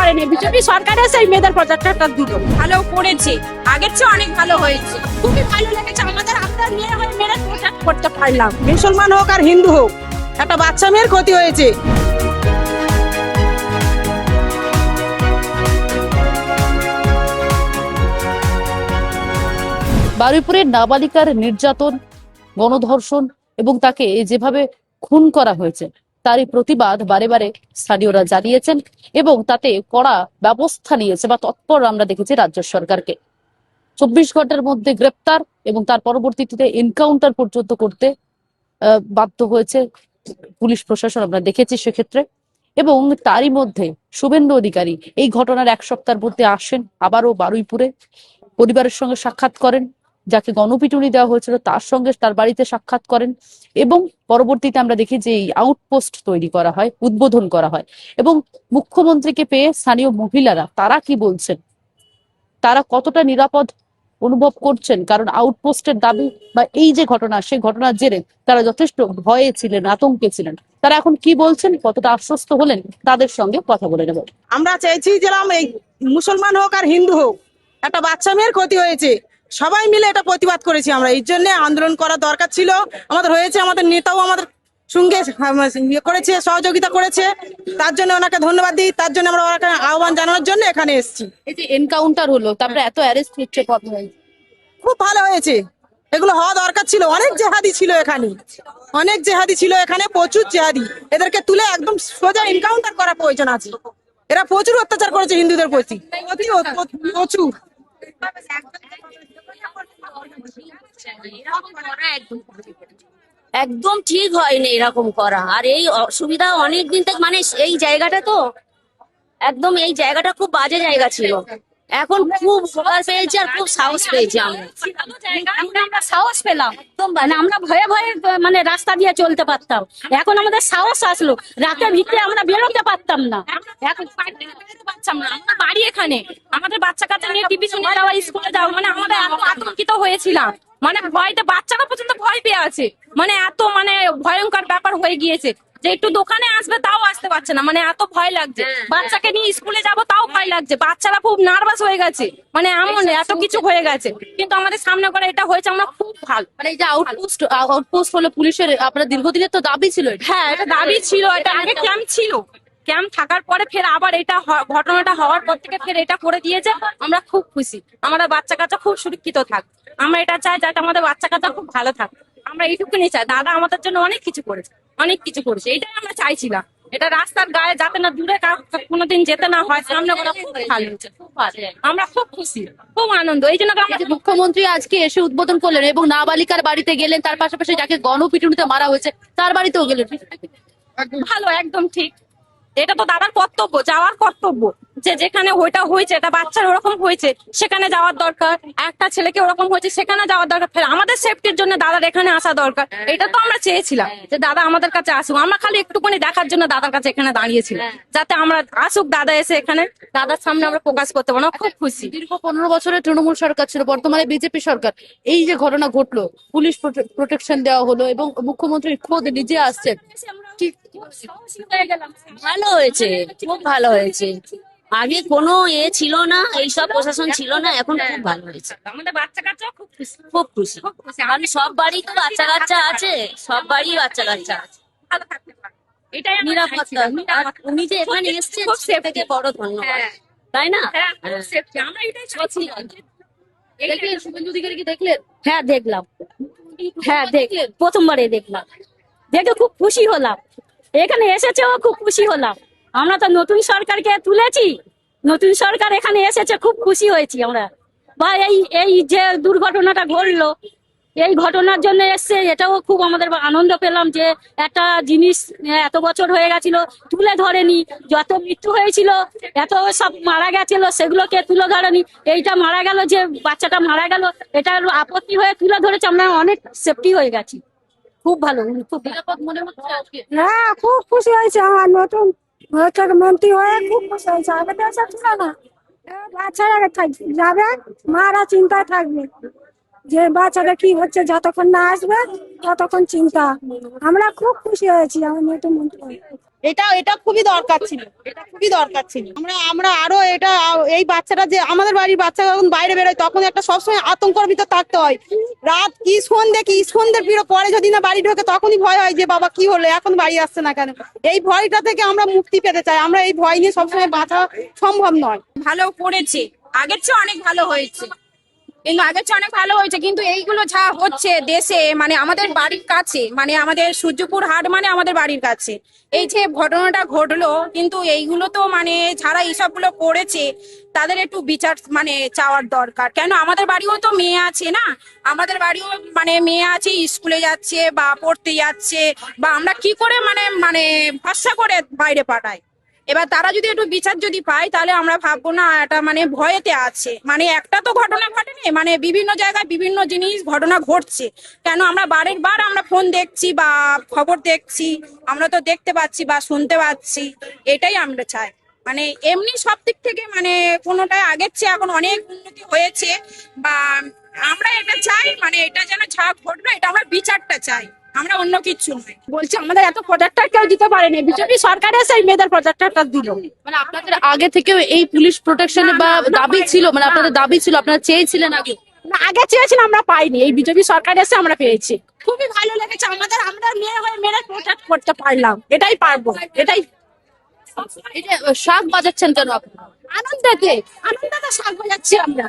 করেনি, বিজেপি সরকার এসে এই মেয়েদের প্রজেক্টটা দিল, ভালো করেছে, আগের চেয়ে অনেক ভালো হয়েছে, খুবই ভালো লেগেছে আমাদের। আমরা মেয়ে হয়ে মেয়েরা প্রজেক্ট করতে পারলাম। মুসলমান হোক আর হিন্দু হোক, একটা বাচ্চা মেয়ের ক্ষতি হয়েছে। বারুইপুরের নাবালিকার নির্যাতন, গণধর্ষণ এবং তাকে যেভাবে খুন করা হয়েছে তারই প্রতিবাদ বারে বারে স্থানীয়রা জানিয়েছেন এবং তাতে কড়া ব্যবস্থা নিয়েছে বা তৎপর আমরা দেখেছি রাজ্য সরকারকে। 24 ঘন্টার মধ্যে গ্রেপ্তার এবং তার পরবর্তীতে এনকাউন্টার পর্যন্ত করতে বাধ্য হয়েছে পুলিশ প্রশাসন, আমরা দেখেছি সেক্ষেত্রে। এবং তারই মধ্যে শুভেন্দু অধিকারী এই ঘটনার এক সপ্তাহের মধ্যে আসেন, আবারও বারুইপুরে পরিবারের সঙ্গে সাক্ষাৎ করেন, যাকে গণপিটুনি দেওয়া হয়েছিল তার সঙ্গে তার বাড়িতে সাক্ষাৎ করেন এবং পরবর্তীতে আমরা দেখি যে এই আউটপোস্ট তৈরি করা হয়, উদ্বোধন করা হয়। এবং মুখ্যমন্ত্রীকে পেয়ে স্থানীয় মহিলারা তারা কি বলছেন, তারা কতটা নিরাপদ অনুভব করছেন, কারণ আউটপোস্টের দাবি বা এই যে ঘটনা, সেই ঘটনার জেরে তারা যথেষ্ট ভয়ে ছিলেন, আতঙ্কে ছিলেন। তারা এখন কি বলছেন, কতটা আশ্বস্ত হলেন, তাদের সঙ্গে কথা বলে নেব। আমরা চাইছি যে এই মুসলমান হোক আর হিন্দু হোক, একটা বাচ্চা মেয়ের ক্ষতি হয়েছে, সবাই মিলে এটা প্রতিবাদ করেছি। আমরা এই জন্য আন্দোলন করা দরকার ছিল, আমাদের হয়েছে। আমাদের নেতাও আমাদের সঙ্গে করেছে, সহযোগিতা করেছে, তার জন্য ওনাকে ধন্যবাদ দিই। তার জন্য আমরা ওনাকে আহ্বান জানানোর জন্য এখানে এসেছি। এই যে এনকাউন্টার হলো, তারপরে এত অ্যারেস্ট হচ্ছে, কত হয়েছে, খুব ভালো হয়েছে। এগুলো হওয়া দরকার ছিল। অনেক জেহাদি ছিল এখানে, অনেক জেহাদি ছিল এখানে, প্রচুর জেহাদি। এদেরকে তুলে একদম সোজা এনকাউন্টার করা প্রয়োজন আছে। এরা প্রচুর অত্যাচার করেছে হিন্দুদের প্রতি, প্রচুর। একদম ঠিক হয়নি এরকম করা। আর এই অসুবিধা অনেক দিন থেকে, মানে এই জায়গাটা তো একদম, এই জায়গাটা খুব বাজে জায়গা ছিল। এখন খুব উপকার পেয়েছি আর খুব সাহস পেয়েছি। আমরা সাহস পেলাম, একদম মানে আমরা ভয়ে ভয়ে মানে রাস্তা দিয়ে চলতে পারতাম, এখন আমাদের সাহস আসলো। রাতের ভিতরে আমরা বেরোতে পারতাম না, এখন পারতাম না। আমরা বাড়ি এখানে, আমাদের বাচ্চা কাচ্চা নিয়ে টিউশনে যাওয়া, স্কুলে যাওয়া, মানে আমরা এত আতঙ্কিত হয়েছিলাম, মানে ভয়তে বাচ্চারা পর্যন্ত ভয় পেয়ে আছে, মানে এত মানে ভয়ঙ্কর ব্যাপার হয়ে গিয়েছে যে একটু দোকানে আসবে তাও আসতে পারছে না, মানে এত ভয় লাগছে। বাচ্চাকে নিয়ে স্কুলে যাব তাও ভয় লাগছে, বাচ্চারা খুব নার্ভাস হয়ে গেছে, মানে এমন এত কিছু হয়ে গেছে। কিন্তু আমাদের সামনে করে এটা হয়েছে, আমরা খুব ভালো। মানে এই যে আউটপোস্ট হলো পুলিশের, আপনার দীর্ঘদিনের তো দাবি ছিল। হ্যাঁ, এটা দাবি ছিল, এটা আগে ক্যাম্প ছিল, ক্যাম্প থাকার পরে ফের আবার এটা ঘটনাটা হওয়ার পর থেকে ফের এটা করে দিয়েছে। আমরা খুব খুশি, আমাদের বাচ্চা কাচ্চা খুব সুরক্ষিত থাক। আমরা এটা চাই যাতে আমাদের বাচ্চা কাচ্চা খুব ভালো থাকে, আমরা এইটুকুনি চাই। দাদা আমাদের জন্য অনেক কিছু করেছে, অনেক কিছু করেছে, এটাই আমরা চাইছিলাম। এটা রাস্তার গায়ে যাতে না, দূরে কোনোদিন যেতে না হয়, সামনে করে খুব ভালো হয়েছে, খুব ভালো। আমরা খুব খুশি, খুব আনন্দ। এই জন্য আমাদের মুখ্যমন্ত্রী আজকে এসে উদ্বোধন করলেন এবং নাবালিকার বাড়িতে গেলেন, তার পাশাপাশি যাকে গণপিটুনিতে মারা হয়েছে তার বাড়িতেও গেলেন। ভালো, একদম ঠিক। এটা তো দাদার কর্তব্য, যাওয়ার কর্তব্য, যে যেখানে ওইটা হয়েছে, এটা বাচ্চার ওরকম হয়েছে সেখানে যাওয়ার দরকার, একটা ছেলেকে ওরকম হয়েছে সেখানে যাওয়ার দরকার। ফের আমাদের সেফটির জন্য দাদার এখানে আসা দরকার। এটা তো আমরা চেয়েছিলাম যে দাদা আমাদের কাছে আসুক, আমরা খালি একটুখানি দেখার জন্য দাদার কাছে এখানে দাঁড়িয়েছিলাম, যাতে আমরা আসুক দাদা এসে এখানে দাদার সামনে আমরা প্রকাশ করতে পারবো। খুব খুশি। দীর্ঘ 15 বছরের তৃণমূল সরকার ছিল, বর্তমানে বিজেপি সরকার। এই যে ঘটনা ঘটলো, পুলিশ প্রোটেকশন দেওয়া হলো এবং মুখ্যমন্ত্রী খোদ নিজে আসছেন, ভালো হয়েছে, খুব ভালো হয়েছে। আগে কোনো ছিল না, এইসব প্রশাসন ছিল না, এখন খুব ভালো হয়েছে। আমাদের বাচ্চা কাচ্চা খুব খুশি, খুব খুশি। কারণ সব বাড়ি তো বাচ্চা কাচ্চা আছে, সব বাড়ি বাচ্চা কাচ্চা আছে, ভালো থাকতে পারে, এটাই নিরাপত্তা। আর উনি যে এখানে এসেছেন সে থেকে বড় ধন্যবাদ, তাই না? আমরা এটাই চাইছি। দেখলেন শুভেন্দু অধিকারী কি দেখলেন? হ্যাঁ দেখলাম, হ্যাঁ দেখলেন, প্রথমবারে দেখলাম, দেখে খুব খুশি হলাম। এখানে এসেছেও খুব খুশি হলাম। আমরা তো নতুন সরকারকে তুলেছি, নতুন সরকার এখানে এসেছে, খুব খুশি হয়েছি আমরা। বা এই এই যে দুর্ঘটনাটা ঘটলো, এই ঘটনার জন্য এসছে, এটাও খুব আমাদের আনন্দ পেলাম যে একটা জিনিস এত বছর হয়ে গেছিল তুলে ধরেনি, যত মৃত্যু হয়েছিল, এত সব মারা গেছিল সেগুলোকে তুলে ধরেনি। এইটা মারা গেল, যে বাচ্চাটা মারা গেল, এটা আপত্তি হয়ে তুলে ধরেছে, আমরা অনেক সেফটি হয়ে গেছি। খুব ভালো, খুব নিরাপদ মনে হচ্ছে আজকে? হ্যাঁ, খুব খুশি হয়েছে। আমার নতুন মন্ত্রী হয়ে খুব খুশি হয়েছে। আগে তো এসব ছিল না। বাচ্চারা যাবে, মারা চিন্তায় থাকবে যে বাচ্চাটা কি হচ্ছে, যতক্ষণ না আসবে ততক্ষণ চিন্তা। আমরা খুব খুশি হয়েছি আমার নতুন মন্ত্রী হয়ে। এটা খুবই দরকার ছিল, এটা খুবই দরকার ছিল। আমরা আরো এটা এই বাচ্চাটা যে আমাদের বাড়ির বাচ্চা যখন বাইরে বেরোয় তখন একটা সবসময় আতঙ্কের ভিতর থাকতে হয়। রাত কি সন্ধ্যের ভিড় পরে যদি না বাড়ি ঢোকে তখনই ভয় হয় যে বাবা কি হলো, এখন বাড়ি আসছে না কেন। এই ভয়টা থেকে আমরা মুক্তি পেতে চাই। আমরা এই ভয় নিয়ে সবসময় বাঁচা সম্ভব নয়। ভালো করেছে, আগের চেয়ে অনেক ভালো হয়েছে, কিন্তু আগের চেয়ে অনেক ভালো হয়েছে। কিন্তু এইগুলো যা হচ্ছে দেশে, মানে আমাদের বাড়ির কাছে, মানে আমাদের সূর্যপুর হাট মানে আমাদের বাড়ির কাছে এই যে ঘটনাটা ঘটলো, কিন্তু এইগুলো তো মানে যারা এইসবগুলো করেছে তাদের একটু বিচার মানে চাওয়ার দরকার। কেন আমাদের বাড়িও তো মেয়ে আছে না, আমাদের বাড়িও মানে মেয়ে আছে, স্কুলে যাচ্ছে বা পড়তে যাচ্ছে, বা আমরা কি করে মানে মানে ভরসা করে বাইরে পাঠাই। এবার তারা যদি একটু বিচার যদি পায় তাহলে আমরা ভাববো না এটা মানে ভয়েতে আছে। মানে একটা তো ঘটনা ঘটেনি, মানে বিভিন্ন জায়গায় বিভিন্ন জিনিস ঘটনা ঘটছে। কেন আমরা বারের বার আমরা ফোন দেখছি বা খবর দেখছি, আমরা তো দেখতে পাচ্ছি বা শুনতে পাচ্ছি। এটাই আমরা চাই, মানে এমনি সব দিক থেকে মানে কোনোটাই আগের চেয়ে এখন অনেক উন্নতি হয়েছে। বা আমরা এটা চাই, মানে এটা যেন যা ঘটলো এটা আমরা বিচারটা চাই, আমরা অন্য কিছু নয়। বলছি আমাদের এত প্রজেক্টর কেউ দিতে পারেনি, বিজেপি সরকার এসে এই মেয়েদের প্রজেক্টরটা দিল। মানে আপনাদের আগে থেকেও এই পুলিশ প্রোটেকশনে বা দাবি ছিল, মানে আপনাদের দাবি ছিল, আপনারা চেয়েছিলেন আগে? না, আগে চেয়েছিলাম, আমরা পাইনি, এই বিজেপি সরকার এসে আমরা পেয়েছি। খুবই ভালো লেগেছে আমাদের, আমরা মেয়ে হয়ে মেয়েরা প্রোটেক্ট করতে পারলাম, এটাই পারবো, এটাই। এই যে শাক বাজাচ্ছেন কেন আপনারা? আনন্দতে শাক বাজাচ্ছি, আমরা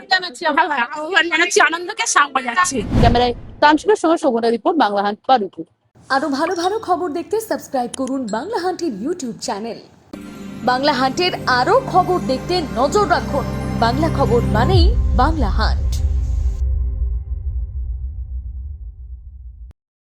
আহ্বান জানাচ্ছি, আনন্দকে শাক বাজাচ্ছি। ক্যামেরায় তানসুরের সঙ্গে শোভনা রিপোর্ট, বাংলা হাট, বারুইপুর। আরও ভালো ভালো খবর দেখতে সাবস্ক্রাইব করুন বাংলা হান্টের ইউটিউব চ্যানেল। বাংলা হান্টের আরও খবর দেখতে নজর রাখুন। বাংলা খবর মানেই বাংলা হান্ট।